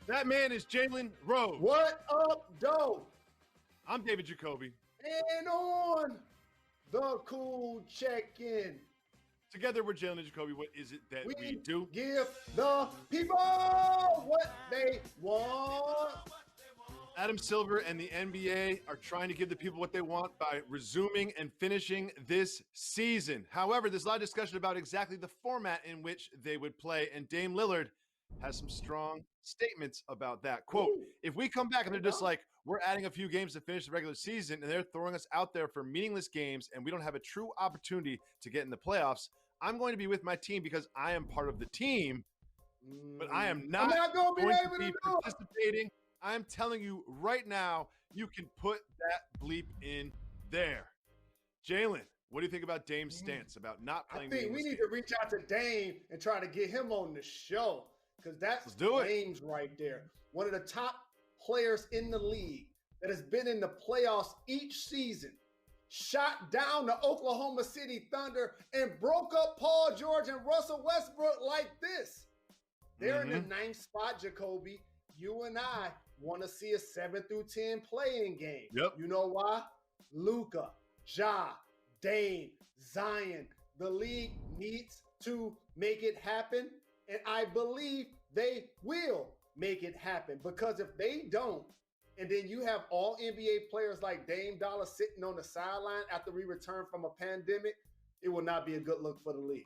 That man is Jalen Rose. What up, though? I'm David Jacoby. And on the cool check-in. Together we're Jalen Jacoby. What is it that we do? Give the people what they want. Adam Silver and the NBA are trying to give the people what they want by resuming and finishing this season. However, there's a lot of discussion about exactly the format in which they would play, and Dame Lillard has some strong statements about that. Quote, if we come back and they're just like, we're adding a few games to finish the regular season and they're throwing us out there for meaningless games and we don't have a true opportunity to get in the playoffs, I'm going to be with my team because I am part of the team, but I am not going to be participating. I'm telling you right now, you can put that bleep in there. Jalen, what do you think about Dame's stance about not playing? I think we need to reach out to Dame and try to get him on the show because that's Dame's right there. One of the top players in the league that has been in the playoffs each season, shot down the Oklahoma City Thunder and broke up Paul George and Russell Westbrook like this. They're in the 9th spot, Jacoby. You and I want to see a 7 through 10 playing game. Yep. You know why? Luka, Ja, Dame, Zion. The league needs to make it happen, and I believe they will make it happen because if they don't, and then you have all NBA players like Dame Dollar sitting on the sideline after we return from a pandemic, it will not be a good look for the league.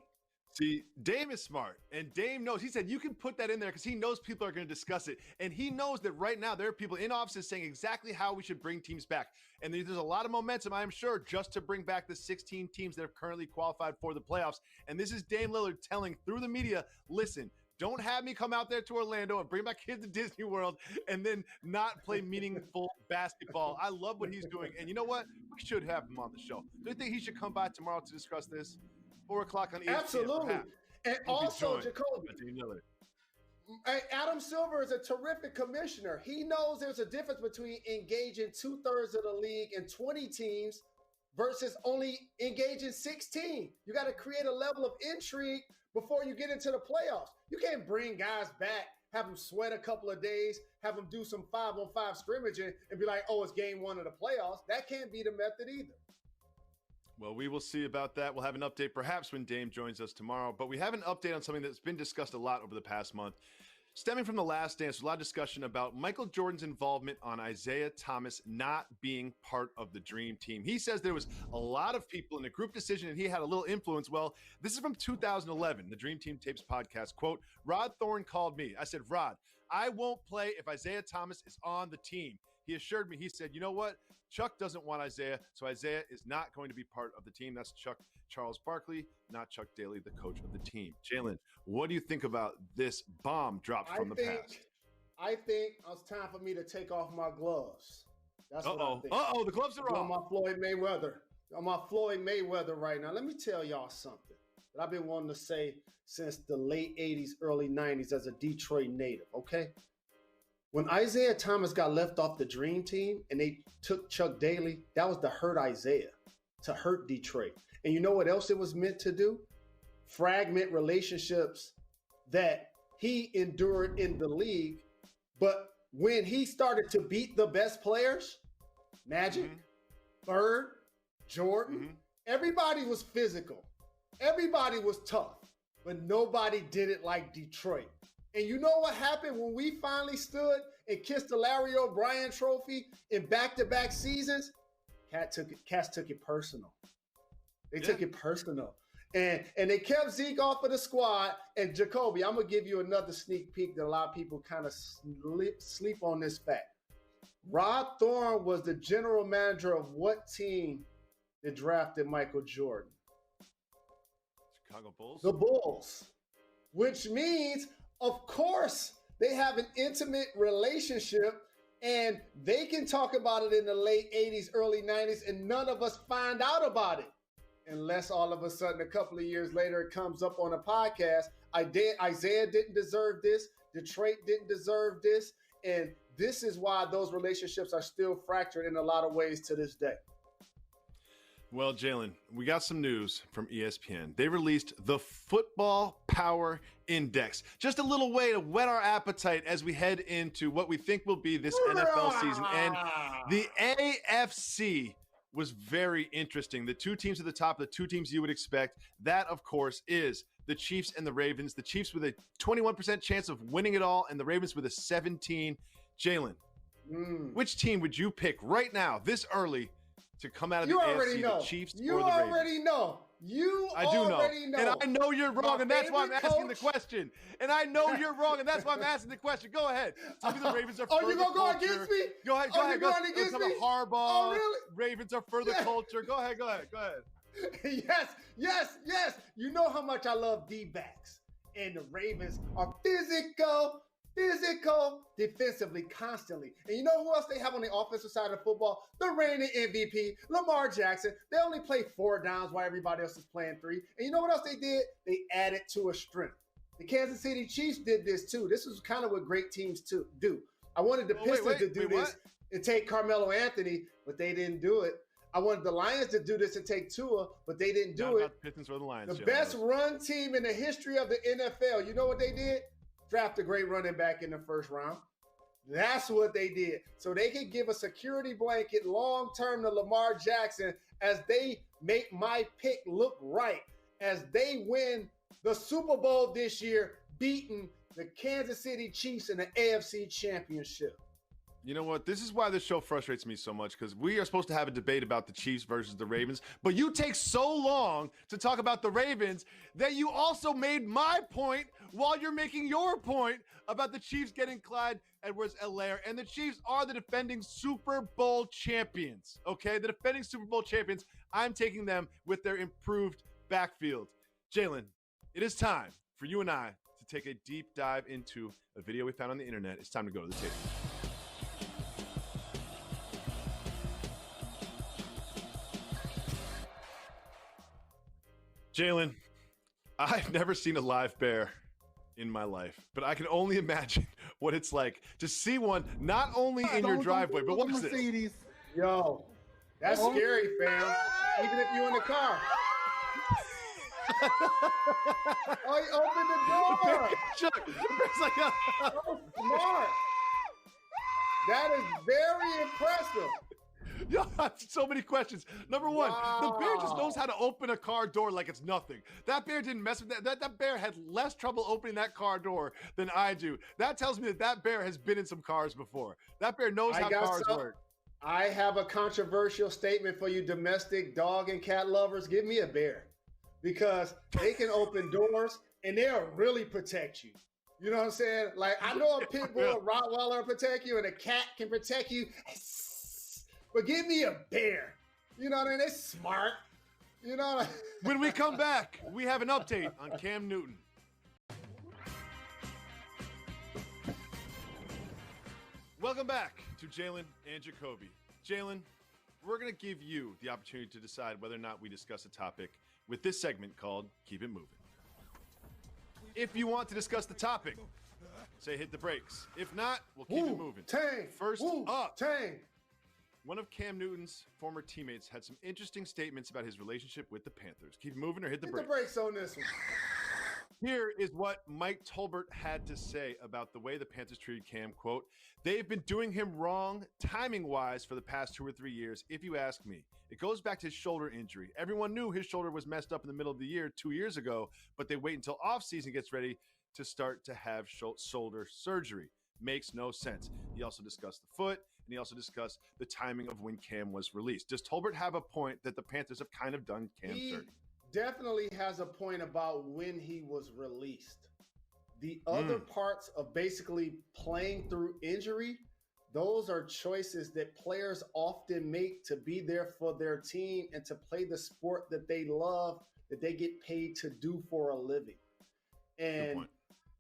See, Dame is smart, and Dame knows. He said you can put that in there because he knows people are going to discuss it, and he knows that right now there are people in offices saying exactly how we should bring teams back, and there's a lot of momentum, I am sure, just to bring back the 16 teams that have currently qualified for the playoffs, and this is Dame Lillard telling through the media, listen, don't have me come out there to Orlando and bring my kids to Disney World and then not play meaningful basketball. I love what he's doing, and you know what? We should have him on the show. Do you think he should come by tomorrow to discuss this? 4 o'clock on ESPN. Absolutely. And also, Jacoby, Adam Silver is a terrific commissioner. He knows there's a difference between engaging 2/3 of the league and 20 teams versus only engaging 16. You got to create a level of intrigue before you get into the playoffs. You can't bring guys back, have them sweat a couple of days, have them do some 5-on-5 scrimmaging and be like, oh, it's game 1 of the playoffs. That can't be the method either. Well, we will see about that. We'll have an update perhaps when Dame joins us tomorrow. But we have an update on something that's been discussed a lot over the past month. Stemming from The Last Dance, there's a lot of discussion about Michael Jordan's involvement on Isaiah Thomas not being part of the Dream Team. He says there was a lot of people in a group decision and he had a little influence. Well, this is from 2011, the Dream Team Tapes podcast. Quote, Rod Thorne called me. I said, Rod, I won't play if Isaiah Thomas is on the team. He assured me, he said, you know what? Chuck doesn't want Isaiah, so Isaiah is not going to be part of the team. That's Charles Barkley, not Chuck Daly, the coach of the team. Jalen, what do you think about this bomb dropped from the past? I think it's time for me to take off my gloves. That's what I think. The gloves are off. I'm on Floyd Mayweather. I'm on Floyd Mayweather right now. Let me tell y'all something that I've been wanting to say since the late 80s, early 90s as a Detroit native, okay? When Isaiah Thomas got left off the Dream Team and they took Chuck Daly, that was to hurt Isaiah, to hurt Detroit. And you know what else it was meant to do? Fragment relationships that he endured in the league. But when he started to beat the best players, Magic, Bird, Jordan, everybody was physical. Everybody was tough, but nobody did it like Detroit. And you know what happened when we finally stood and kissed the Larry O'Brien trophy in back-to-back seasons? Cats took it personal. They took it personal. And they kept Zeke off of the squad. And Jacoby, I'm going to give you another sneak peek that a lot of people kind of sleep on this fact. Rod Thorne was the general manager of what team that drafted Michael Jordan? Chicago Bulls? The Bulls. Which means, of course, they have an intimate relationship and they can talk about it in the late 80s, early 90s, and none of us find out about it. Unless all of a sudden, a couple of years later, it comes up on a podcast. Isaiah didn't deserve this. Detroit didn't deserve this. And this is why those relationships are still fractured in a lot of ways to this day. Well, Jalen, we got some news from ESPN. They released the Football Power Index. Just a little way to whet our appetite as we head into what we think will be this NFL season. And the AFC was very interesting. The two teams at the top, the two teams you would expect, that, of course, is the Chiefs and the Ravens. The Chiefs with a 21% chance of winning it all, and the Ravens with a 17. Jalen, which team would you pick right now, this early, to come out of the AFC, the Chiefs or the Ravens? You already know. I do know. And I know you're wrong, and that's why I'm asking the question. And I know you're wrong, and that's why I'm asking the question. Go ahead. Tell me the Ravens are further culture. Oh, you going to go against me? Go ahead. You going against me? Harbaugh. Oh, really? Ravens are further culture. Go ahead. Yes. You know how much I love D-backs. And the Ravens are physical defensively constantly. And you know who else they have on the offensive side of football? The reigning MVP, Lamar Jackson. They only play 4 downs while everybody else is playing 3. And you know what else they did? They added to a strength. The Kansas City Chiefs did this too. This is kind of what great teams do. I wanted the Pistons to do this and take Carmelo Anthony, but they didn't do it. I wanted the Lions to do this and take Tua, but they didn't do it. The Pistons or the Lions. The best run team in the history of the NFL. You know what they did? Draft a great running back in the first round. That's what they did. So they could give a security blanket long-term to Lamar Jackson as they make my pick look right, as they win the Super Bowl this year, beating the Kansas City Chiefs in the AFC Championship. You know what? This is why this show frustrates me so much, because we are supposed to have a debate about the Chiefs versus the Ravens, but you take so long to talk about the Ravens that you also made my point while you're making your point about the Chiefs getting Clyde Edwards-Helaire. And the Chiefs are the defending Super Bowl champions, okay? The defending Super Bowl champions. I'm taking them with their improved backfield. Jalen, it is time for you and I to take a deep dive into a video we found on the internet. It's time to go to the tape. Jalen, I've never seen a live bear in my life, but I can only imagine what it's like to see one not only in your driveway, but what's this? Yo, that's scary, fam. Even if you're in the car. Oh, he opened the door. It's like so smart. That is very impressive. Yo, so many questions. Number one, the bear just knows how to open a car door like it's nothing. That bear didn't mess with that. That bear had less trouble opening that car door than I do. That tells me that bear has been in some cars before. That bear knows how cars work. I have a controversial statement for you domestic dog and cat lovers. Give me a bear, because they can open doors and they'll really protect you. You know what I'm saying? Like, I know a pit bull, a Rottweiler protect you, and a cat can protect you. But give me a bear. You know what I mean? They're smart. You know what I mean? When we come back, we have an update on Cam Newton. Welcome back to Jalen and Jacoby. Jalen, we're going to give you the opportunity to decide whether or not we discuss a topic with this segment called Keep It Moving. If you want to discuss the topic, say hit the brakes. If not, we'll keep it moving. First up. One of Cam Newton's former teammates had some interesting statements about his relationship with the Panthers. Keep it moving or hit the brakes. Hit the brakes on this one. Here is what Mike Tolbert had to say about the way the Panthers treated Cam. Quote, "They've been doing him wrong timing-wise for the past 2 or 3 years, if you ask me. It goes back to his shoulder injury. Everyone knew his shoulder was messed up in the middle of the year 2 years ago, but they wait until offseason gets ready to start to have shoulder surgery. Makes no sense." He also discussed the foot, and he also discussed the timing of when Cam was released. Does Tolbert have a point that the Panthers have kind of done Cam dirty? Definitely has a point about when he was released. The other parts of basically playing through injury, those are choices that players often make to be there for their team and to play the sport that they love, that they get paid to do for a living. And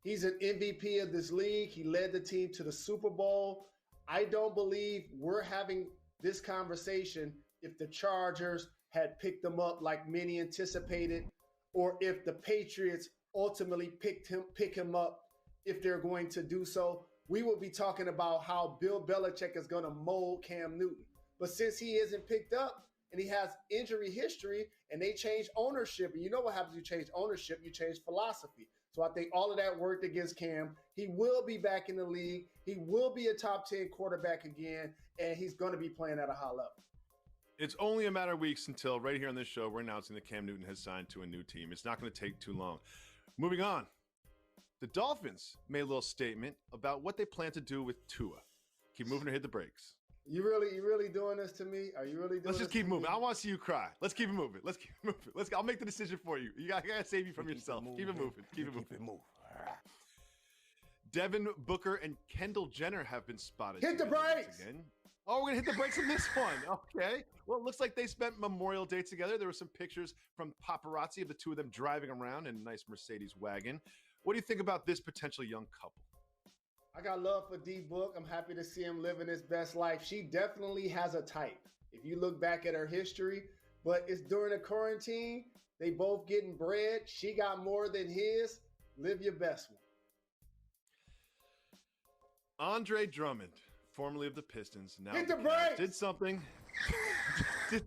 he's an MVP of this league. He led the team to the Super Bowl. I don't believe we're having this conversation if the Chargers had picked him up like many anticipated, or if the Patriots ultimately pick him up, if they're going to do so. We will be talking about how Bill Belichick is going to mold Cam Newton. But since he isn't picked up, and he has injury history, and they changed ownership. And you know what happens when you change ownership? You change philosophy. So I think all of that worked against Cam. He will be back in the league. He will be a top 10 quarterback again, and he's going to be playing at a high level. It's only a matter of weeks until right here on this show, we're announcing that Cam Newton has signed to a new team. It's not going to take too long. Moving on. The Dolphins made a little statement about what they plan to do with Tua. Keep moving or hit the brakes. You really doing this to me? Are you really doing Let's this just keep to moving. me? I want to see you cry. Let's keep it moving. I'll make the decision for you. You got to save you from yourself. Keep it moving. Keep it moving. Devin Booker and Kendall Jenner have been spotted. Hit the brakes. Again. Oh, we're going to hit the brakes on this one. Okay. Well, it looks like they spent Memorial Day together. There were some pictures from paparazzi of the two of them driving around in a nice Mercedes wagon. What do you think about this potential young couple? I got love for D-Book. I'm happy to see him living his best life. She definitely has a type. If you look back at her history, but it's during the quarantine. They both getting bread. She got more than his. Live your best one. Andre Drummond, formerly of the Pistons, now hit the brakes. did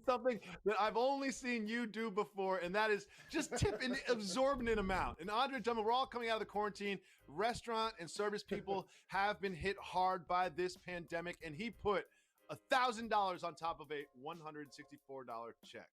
something that I've only seen you do before, and that is just tip an exorbitant amount. And Andre Drummond, we're all coming out of the quarantine. Restaurant and service people have been hit hard by this pandemic, and he put $1,000 on top of a $164 check.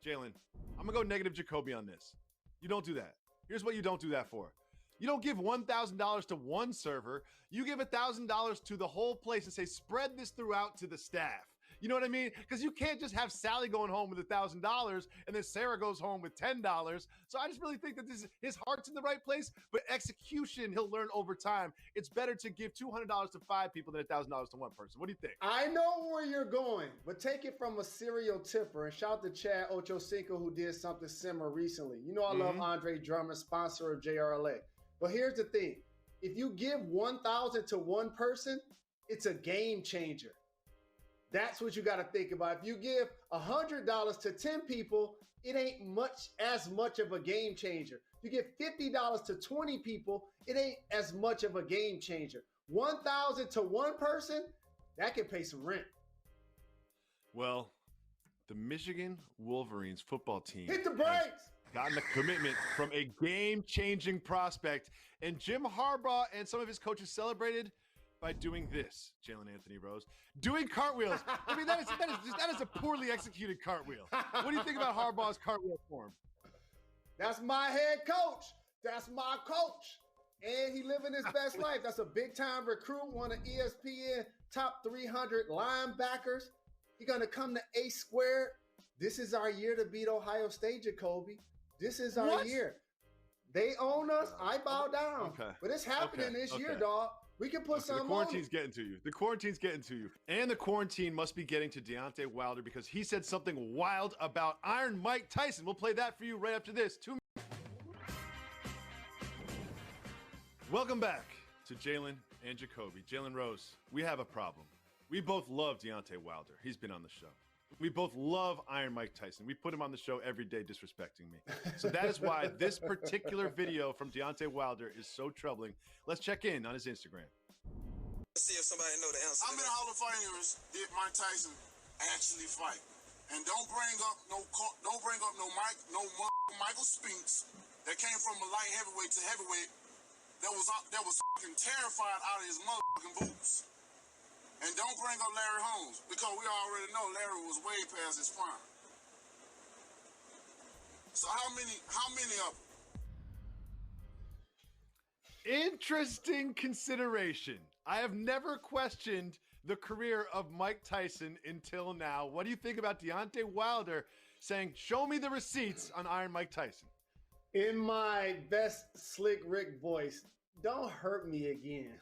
Jalen, I'm going to go negative Jacoby on this. You don't do that. Here's what you don't do that for. You don't give $1,000 to one server. You give $1,000 to the whole place and say, spread this throughout to the staff. You know what I mean? Because you can't just have Sally going home with $1,000 and then Sarah goes home with $10. So I just really think that his heart's in the right place, but execution he'll learn over time. It's better to give $200 to 5 people than $1,000 to one person. What do you think? I know where you're going, but take it from a serial tipper. And shout out to Chad Ochocinco, who did something similar recently. You know I love Andre Drummond, sponsor of JRLA. But here's the thing. If you give $1,000 to one person, it's a game changer. That's what you got to think about. If you give $100 to 10 people, it ain't as much of a game changer. You give $50 to 20 people, it ain't as much of a game changer. $1,000 to one person, that can pay some rent. Well, the Michigan Wolverines football team hit the brakes. Gotten a commitment from a game-changing prospect, and Jim Harbaugh and some of his coaches celebrated by doing this, Jalen Anthony Rose, doing cartwheels. I mean, that is a poorly executed cartwheel. What do you think about Harbaugh's cartwheel form? That's my head coach. That's my coach. And he living his best life. That's a big-time recruit, one of ESPN top 300 linebackers. He's going to come to A squared. This is our year to beat Ohio State, Jacoby. This is our year. They own us. I bow down. Okay. But it's happening this year, dog. We can put something on. The quarantine's getting to you. The quarantine's getting to you. And the quarantine must be getting to Deontay Wilder because he said something wild about Iron Mike Tyson. We'll play that for you right after this. Welcome back to Jalen and Jacoby. Jalen Rose, we have a problem. We both love Deontay Wilder. He's been on the show. We both love Iron Mike Tyson. We put him on the show every day disrespecting me. So that is why this particular video from Deontay Wilder is so troubling. Let's check in on his Instagram. Let's see if somebody know the answer. How many Hall of Famers did Mike Tyson actually fight? And don't bring up no Michael Spinks that came from a light heavyweight to heavyweight that was fucking terrified out of his motherfucking boots. And don't bring up Larry Holmes, because we already know Larry was way past his prime. So how many of them? Interesting consideration. I have never questioned the career of Mike Tyson until now. What do you think about Deontay Wilder saying, show me the receipts on Iron Mike Tyson? In my best Slick Rick voice, don't hurt me again.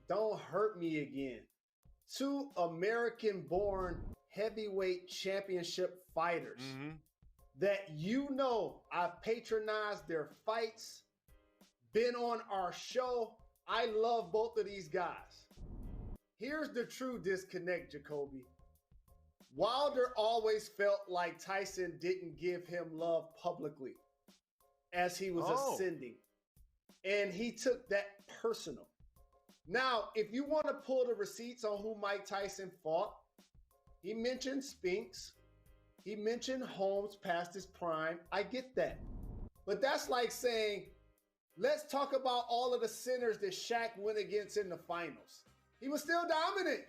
Don't hurt me again. Two American-born heavyweight championship fighters that I've patronized their fights, been on our show. I love both of these guys. Here's the true disconnect, Jacoby. Wilder always felt like Tyson didn't give him love publicly as he was ascending. And he took that personal. Now, if you want to pull the receipts on who Mike Tyson fought, He mentioned Spinks. He mentioned Holmes past his prime. I get that. But that's like saying, let's talk about all of the centers that Shaq went against in the finals. He was still dominant.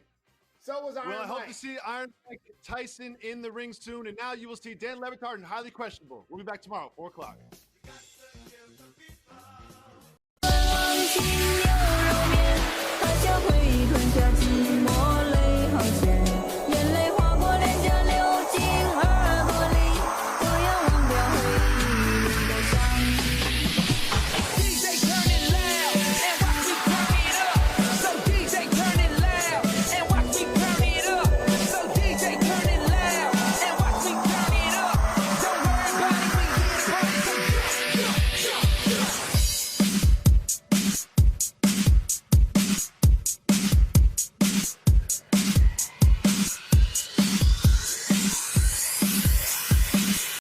So was Iron Mike. Well, I hope to see Iron Mike Tyson in the ring soon. And now you will see Dan Le Batard and highly questionable. We'll be back tomorrow, 4 o'clock.